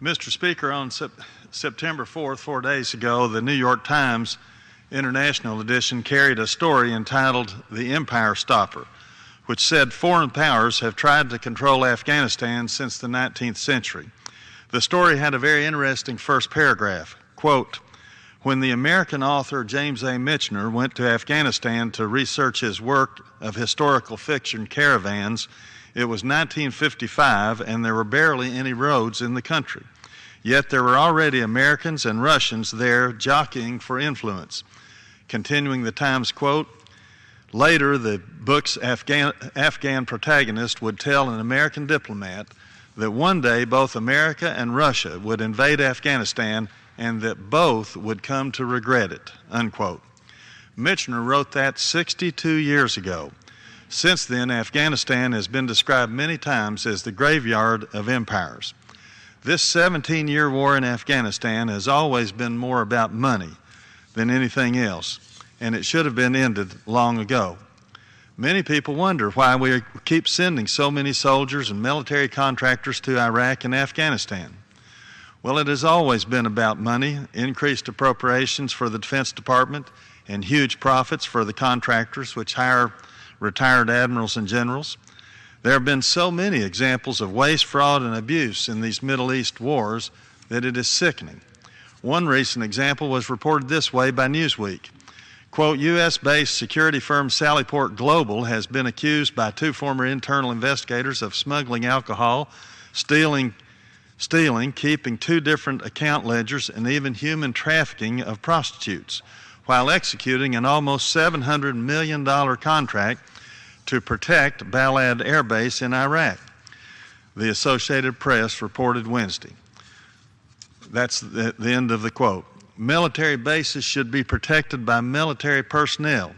Mr. Speaker, on September 4th, 4 days ago, the New York Times International Edition carried a story entitled "The Empire Stopper," which said foreign powers have tried to control Afghanistan since the 19th century. The story had a very interesting first paragraph. Quote, "When the American author James A. Michener went to Afghanistan to research his work of historical fiction Caravans, it was 1955 and there were barely any roads in the country. Yet there were already Americans and Russians there jockeying for influence." Continuing the Times quote, "Later, the book's Afghan protagonist would tell an American diplomat that one day both America and Russia would invade Afghanistan and that both would come to regret it," unquote. Michener wrote that 62 years ago. Since then, Afghanistan has been described many times as the graveyard of empires. This 17-year war in Afghanistan has always been more about money than anything else, and it should have been ended long ago. Many people wonder why we keep sending so many soldiers and military contractors to Iraq and Afghanistan. Well, it has always been about money, increased appropriations for the Defense Department, and huge profits for the contractors which hire retired admirals and generals. There have been so many examples of waste, fraud, and abuse in these Middle East wars that it is sickening. One recent example was reported this way by Newsweek. Quote, U.S.-based security firm Sallyport Global has been accused by two former internal investigators of smuggling alcohol, stealing, keeping two different account ledgers, and even human trafficking of prostitutes, while executing an almost $700 million contract to protect Balad Air Base in Iraq, the Associated Press reported Wednesday. That's the end of the quote. Military bases should be protected by military personnel,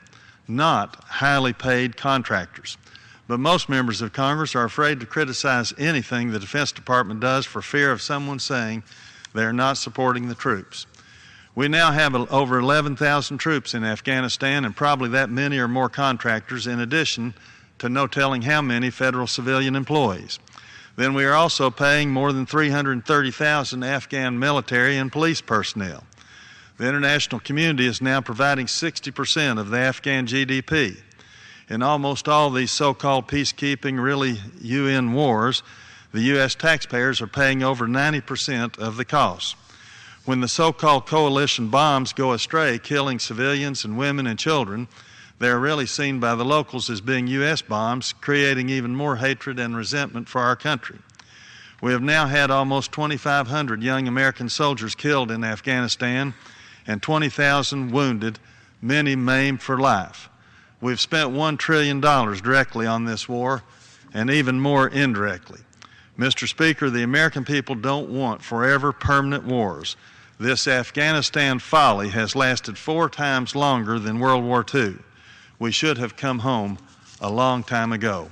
not highly paid contractors. But most members of Congress are afraid to criticize anything the Defense Department does for fear of someone saying they are not supporting the troops. We now have over 11,000 troops in Afghanistan, and probably that many or more contractors, in addition to no telling how many federal civilian employees. Then we are also paying more than 330,000 Afghan military and police personnel. The international community is now providing 60% of the Afghan GDP. In almost all these so-called peacekeeping, really UN wars, the U.S. taxpayers are paying over 90% of the costs. When the so-called coalition bombs go astray, killing civilians and women and children, they are really seen by the locals as being U.S. bombs, creating even more hatred and resentment for our country. We have now had almost 2,500 young American soldiers killed in Afghanistan and 20,000 wounded, many maimed for life. We've spent $1 trillion directly on this war and even more indirectly. Mr. Speaker, the American people don't want forever permanent wars. This Afghanistan folly has lasted 4 times longer than World War II. We should have come home a long time ago.